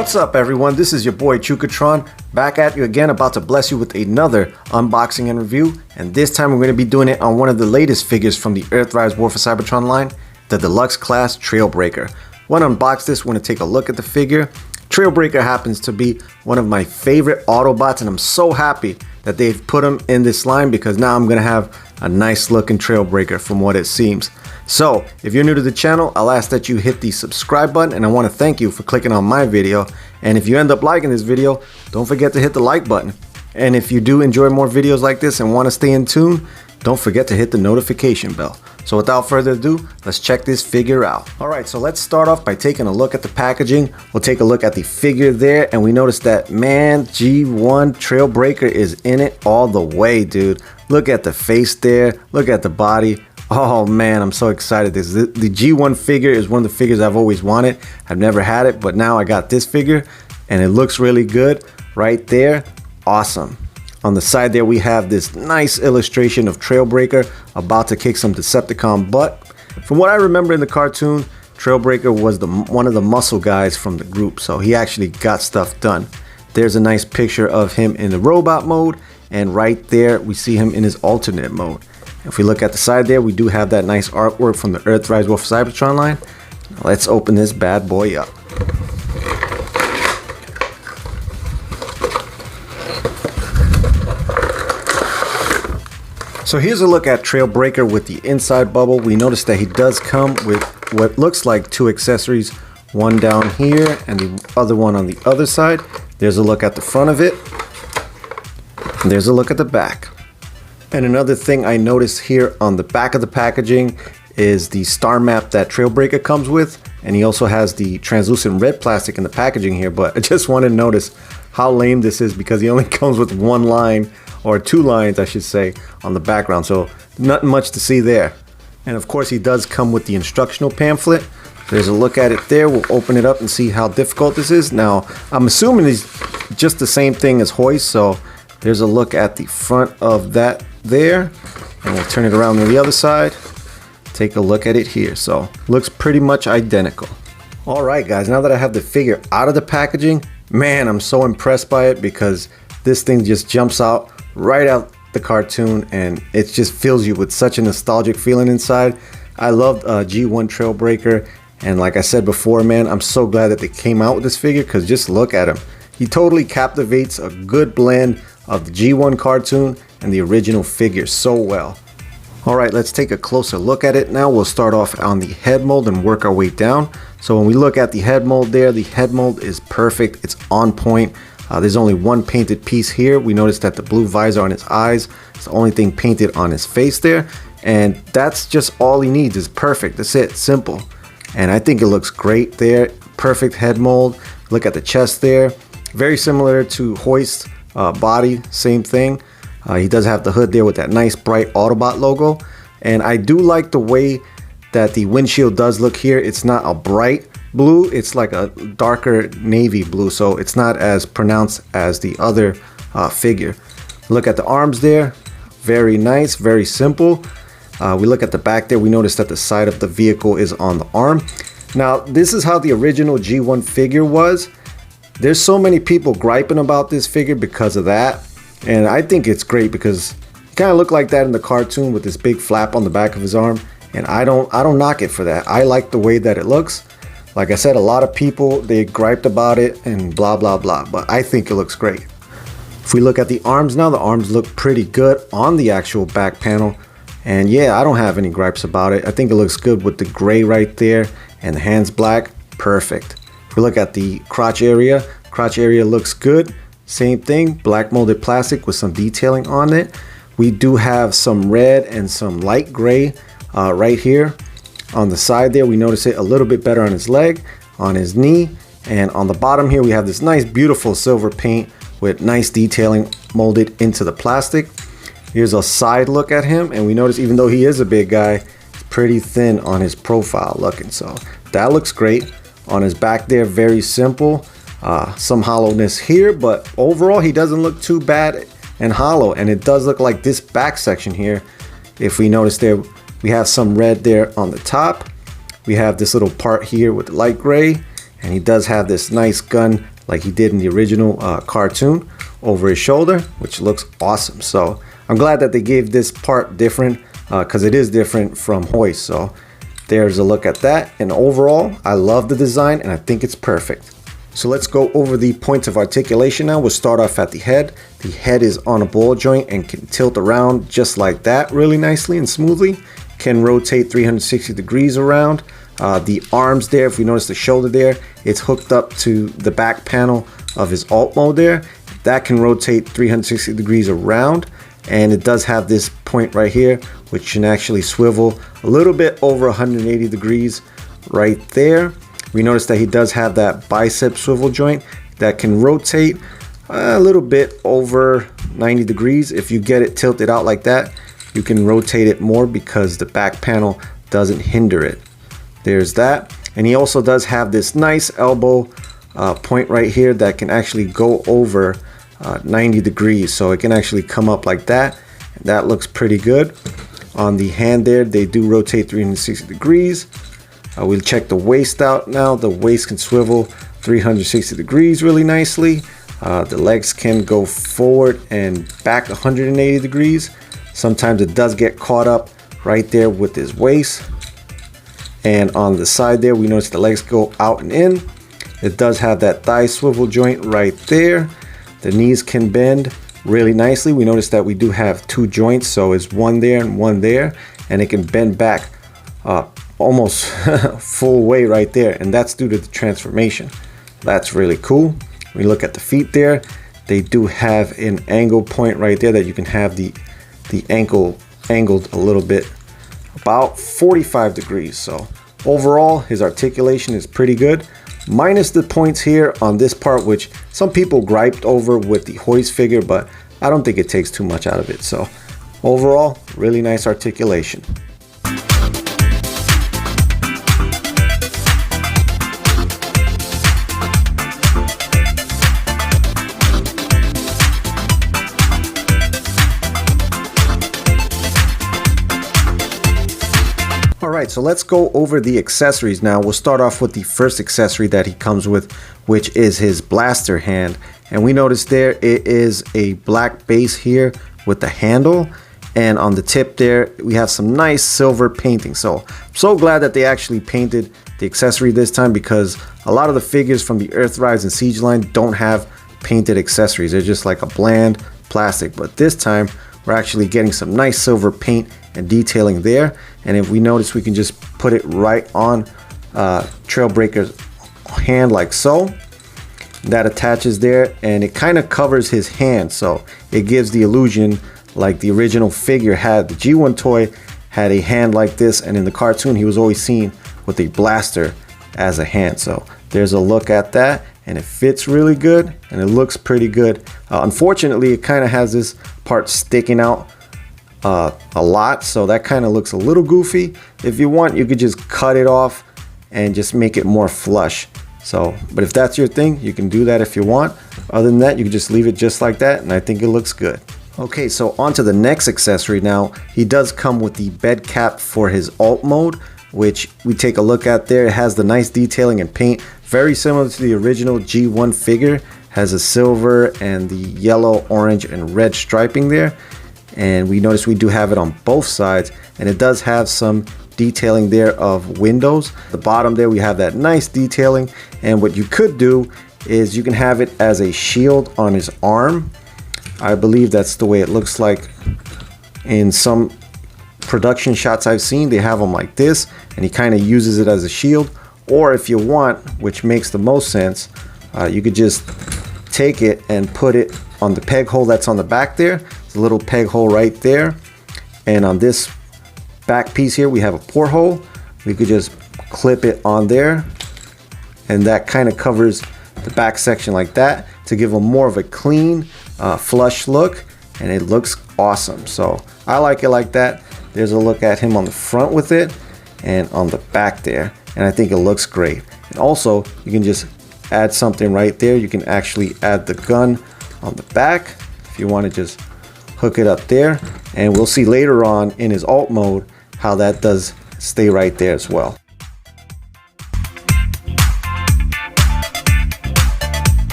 What's up everyone, this is your boy Chukatron, back at you again, about to bless you with another unboxing and review, and this time we're going to be doing it on one of the latest figures from the Earthrise War for Cybertron line, the Deluxe class Trailbreaker. When I unbox this, we're going to take a look at the figure. Trailbreaker happens to be one of my favorite Autobots, and I'm so happy that they've put him in this line because now I'm going to have a nice looking Trailbreaker from what it seems. So if you're new to the channel, I'll ask that you hit the subscribe button, and I want to thank you for clicking on my video. And if you end up liking this video, don't forget to hit the like button. And if you do enjoy more videos like this and want to stay in tune, don't forget to hit the notification bell. So without further ado, let's check this figure out. Alright, so let's start off by taking a look at the packaging. We'll take a look at the figure there, and we notice that, man, G1 Trailbreaker is in it all the way, dude. Look at the face there, look at the body. Oh man, I'm so excited. The G1 figure is one of the figures I've always wanted. I've never had it, but now I got this figure, and it looks really good right there. Awesome. On the side there, we have this nice illustration of Trailbreaker about to kick some Decepticon butt. From what I remember in the cartoon, Trailbreaker was one of the muscle guys from the group, so he actually got stuff done. There's a nice picture of him in the robot mode, and right there we see him in his alternate mode. If we look at the side there, we do have that nice artwork from the Earthrise War for Cybertron line. Now let's open this bad boy up. So here's a look at Trailbreaker with the inside bubble. We notice that he does come with what looks like two accessories, one down here and the other one on the other side. There's a look at the front of it, and there's a look at the back. And another thing I noticed here on the back of the packaging is the star map that Trailbreaker comes with, and he also has the translucent red plastic in the packaging here. But I just want to notice how lame this is because he only comes with one line, or two lines I should say, on the background, so not much to see there. And of course he does come with the instructional pamphlet. There's a look at it there. We'll open it up and see how difficult this is. Now I'm assuming it's just the same thing as hoist, so there's a look at the front of that there, and we'll turn it around to the other side, take a look at it here. So looks pretty much identical. Alright guys, now that I have the figure out of the packaging, man, I'm so impressed by it because this thing just jumps out right out the cartoon, and it just fills you with such a nostalgic feeling inside. I loved G1 Trailbreaker, and like I said before, man, I'm so glad that they came out with this figure because just look at him. He totally captivates a good blend of the G1 cartoon and the original figure so well. Alright, let's take a closer look at it now. We'll start off on the head mold and work our way down. So when we look at the head mold there, the head mold is perfect. It's on point. There's only one painted piece here. We noticed that the blue visor on his eyes is the only thing painted on his face there, and that's just all he needs. Is perfect. That's it, simple. And I think it looks great there. Perfect head mold. Look at the chest there, very similar to hoist body, same thing. He does have the hood there with that nice bright Autobot logo, and I do like the way that the windshield does look here. It's not a bright blue, it's like a darker navy blue, so it's not as pronounced as the other figure. Look at the arms there, very nice, very simple. We look at the back there, we notice that the side of the vehicle is on the arm. Now this is how the original G1 figure was. There's so many people griping about this figure because of that, and I think it's great because he kind of looked like that in the cartoon with this big flap on the back of his arm, and I don't knock it for that. I like the way that it looks. Like I said, a lot of people, they griped about it and blah blah blah, but I think it looks great. If we look at the arms now, the arms look pretty good on the actual back panel, and yeah, I don't have any gripes about it. I think it looks good with the gray right there and the hands black, perfect. If we look at the crotch area looks good. Same thing, black molded plastic with some detailing on it. We do have some red and some light gray right here. On the side there, we notice it a little bit better on his leg, on his knee, and on the bottom here we have this nice beautiful silver paint with nice detailing molded into the plastic. Here's a side look at him, and we notice even though he is a big guy, he's pretty thin on his profile looking, so that looks great. On his back there, very simple, some hollowness here, but overall he doesn't look too bad and hollow, and it does look like this back section here. If we notice there, we have some red there on the top. We have this little part here with the light gray, and he does have this nice gun like he did in the original cartoon over his shoulder, which looks awesome. So I'm glad that they gave this part different, because it is different from Hoist. So there's a look at that, and overall I love the design and I think it's perfect. So let's go over the points of articulation now. We'll start off at the head. The head is on a ball joint and can tilt around just like that really nicely and smoothly. Can rotate 360 degrees around. The arms there, if we notice the shoulder there, it's hooked up to the back panel of his alt mode there. That can rotate 360 degrees around, and it does have this point right here which can actually swivel a little bit over 180 degrees right there. We notice that he does have that bicep swivel joint that can rotate a little bit over 90 degrees. If you get it tilted out like that, you can rotate it more because the back panel doesn't hinder it. There's that. And he also does have this nice elbow point right here that can actually go over 90 degrees. So it can actually come up like that. That looks pretty good. On the hand there, they do rotate 360 degrees. We'll check the waist out now. The waist can swivel 360 degrees really nicely. The legs can go forward and back 180 degrees. Sometimes it does get caught up right there with his waist. And on the side there, we notice the legs go out and in. It does have that thigh swivel joint right there. The knees can bend really nicely. We notice that we do have two joints, so it's one there and one there, and it can bend back almost full way right there, and that's due to the transformation. That's really cool. When you look at the feet there, they do have an angle point right there that you can have the ankle angled a little bit, about 45 degrees. So overall, his articulation is pretty good, minus the points here on this part, which some people griped over with the Hoist figure, but I don't think it takes too much out of it. So overall, really nice articulation. Alright, so let's go over the accessories now. We'll start off with the first accessory that he comes with, which is his blaster hand. And we notice there it is a black base here with the handle, and on the tip there we have some nice silver painting. So I'm so glad that they actually painted the accessory this time, because a lot of the figures from the Earthrise and Siege line don't have painted accessories. They're just like a bland plastic, but this time we're actually getting some nice silver paint and detailing there. And if we notice, we can just put it right on Trailbreaker's hand like so. That attaches there, and it kind of covers his hand, so it gives the illusion like the original figure had. The G1 toy had a hand like this, and in the cartoon he was always seen with a blaster as a hand. So there's a look at that, and it fits really good and it looks pretty good. Unfortunately, it kind of has this part sticking out a lot, so that kind of looks a little goofy. If you want, you could just cut it off and just make it more flush. So, but if that's your thing, you can do that if you want. Other than that, you can just leave it just like that, and I think it looks good. Okay, so on to the next accessory now. He does come with the bed cap for his alt mode, which we take a look at there. It has the nice detailing and paint, very similar to the original G1 figure. Has a silver and the yellow, orange, and red striping there. And we notice we do have it on both sides, and it does have some detailing there of windows. The bottom there, we have that nice detailing, and what you could do is you can have it as a shield on his arm. I believe that's the way it looks like in some production shots I've seen. They have them like this, and he kind of uses it as a shield. Or if you want, which makes the most sense, you could just take it and put it on the peg hole that's on the back there. There's a little peg hole right there, and on this back piece here we have a porthole. We could just clip it on there, and that kind of covers the back section like that to give them more of a clean flush look, and it looks awesome. So I like it like that. There's a look at him on the front with it and on the back there, and I think it looks great. And also you can just add something right there. You can actually add the gun on the back if you want to just hook it up there, and we'll see later on in his alt mode how that does stay right there as well.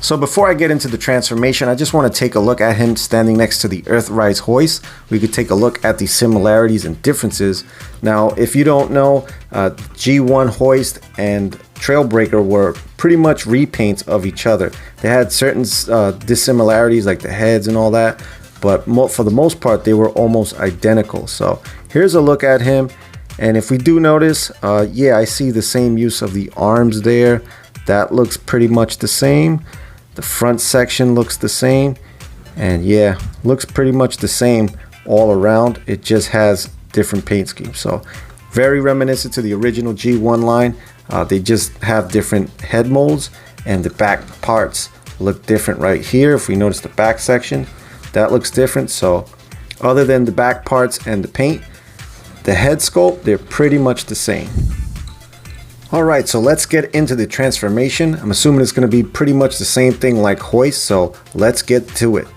So before I get into the transformation, I just want to take a look at him standing next to the Earthrise hoist. We could take a look at the similarities and differences. Now, if you don't know, G1 hoist and Trailbreaker were pretty much repaints of each other. They had certain dissimilarities like the heads and all that, but for the most part, they were almost identical. So here's a look at him. And if we do notice, yeah, I see the same use of the arms there. That looks pretty much the same. The front section looks the same, and yeah, looks pretty much the same all around. It just has different paint schemes. So very reminiscent to the original G1 line. They just have different head molds, and the back parts look different right here. If we notice the back section, that looks different. So other than the back parts and the paint, the head sculpt, they're pretty much the same. Alright, so let's get into the transformation. I'm assuming it's going to be pretty much the same thing like hoist, so let's get to it.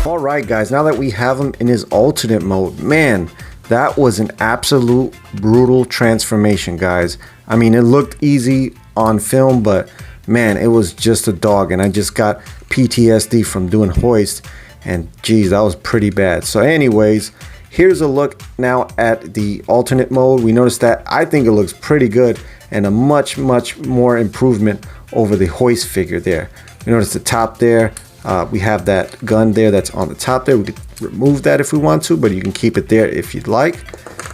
Alright guys, now that we have him in his alternate mode, man, that was an absolute brutal transformation, guys. I mean, it looked easy on film, but man, it was just a dog, and I just got PTSD from doing hoist, and geez, that was pretty bad. So anyways, here's a look now at the alternate mode. We noticed that I think it looks pretty good, and a much more improvement over the hoist figure there. You notice the top there. We have that gun there that's on the top there. We could remove that if we want to, but you can keep it there if you'd like.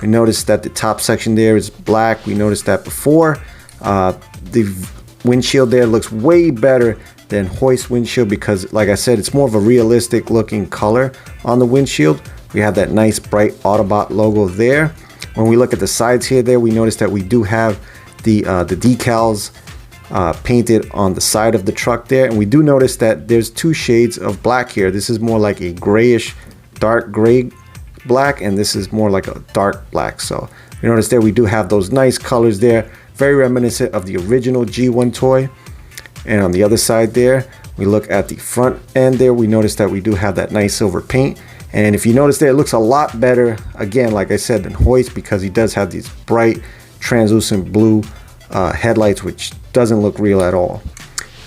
We notice that the top section there is black. We noticed that before. The windshield there looks way better than hoist windshield because, like I said, it's more of a realistic looking color on the windshield. We have that nice bright Autobot logo there. When we look at the sides here, we notice that we do have the decals painted on the side of the truck there, and we do notice that there's two shades of black here. This is more like a grayish dark gray black, and this is more like a dark black. So you notice there we do have those nice colors there, very reminiscent of the original G1 toy. And on the other side there, we look at the front end there, we notice that we do have that nice silver paint. And if you notice there, it looks a lot better, again, like I said, than hoist, because he does have these bright translucent blue headlights, which doesn't look real at all.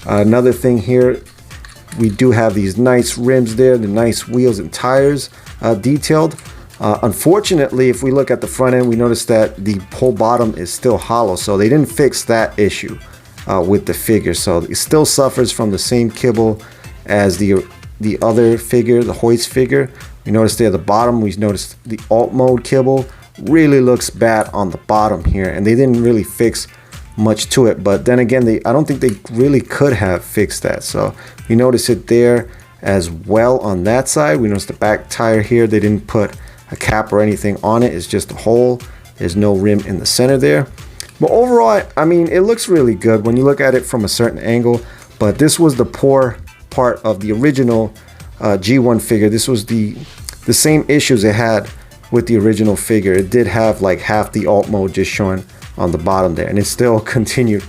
Another thing here, we do have these nice rims there, the nice wheels and tires detailed. Unfortunately, if we look at the front end, we notice that the whole bottom is still hollow, so they didn't fix that issue with the figure. So it still suffers from the same kibble as the other figure, the hoist figure. We notice there at the bottom, we noticed the alt mode kibble really looks bad on the bottom here, and they didn't really fix much to it. But then again, I don't think they really could have fixed that. So we notice it there as well on that side. We notice the back tire here, they didn't put a cap or anything on it. It's just a hole. There's no rim in the center there. But overall, I mean, it looks really good when you look at it from a certain angle. But this was the poor part of the original G1 figure. This was the same issues it had with the original figure. It did have like half the alt mode just showing on the bottom there, and it still continued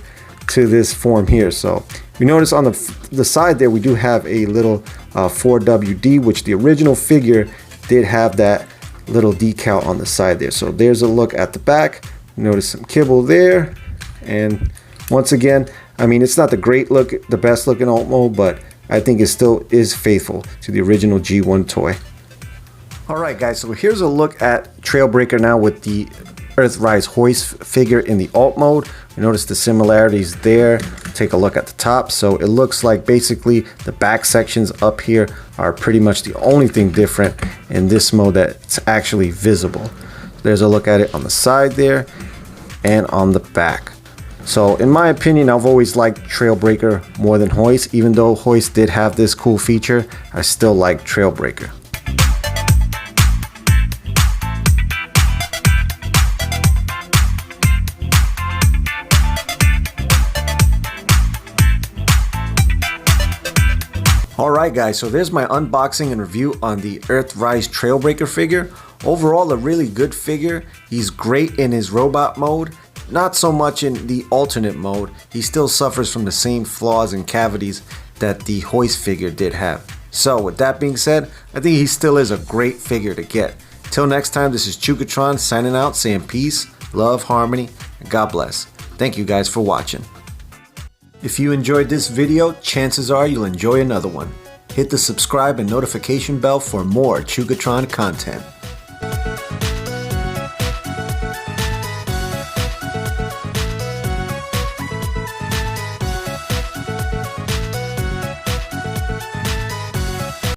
to this form here. So you notice on the side there, we do have a little 4WD, which the original figure did have that little decal on the side there. So there's a look at the back. You notice some kibble there, and once again, I mean, it's not the best looking alt mode, but I think it still is faithful to the original G1 toy. Alright guys, so here's a look at Trailbreaker now with the Earthrise hoist figure in the alt mode. You notice the similarities there. Take a look at the top. So it looks like basically the back sections up here are pretty much the only thing different in this mode that's actually visible. There's a look at it on the side there and on the back. So in my opinion, I've always liked Trailbreaker more than Hoist. Even though Hoist did have this cool feature, I still like Trailbreaker. Alright guys, so there's my unboxing and review on the Earthrise Trailbreaker figure. Overall a really good figure. He's great in his robot mode. Not so much in the alternate mode. He still suffers from the same flaws and cavities that the Hoist figure did have. So with that being said, I think he still is a great figure to get. Till next time, this is Chugatron signing out, saying peace, love, harmony, and God bless. Thank you guys for watching. If you enjoyed this video, chances are you'll enjoy another one. Hit the subscribe and notification bell for more Chugatron content.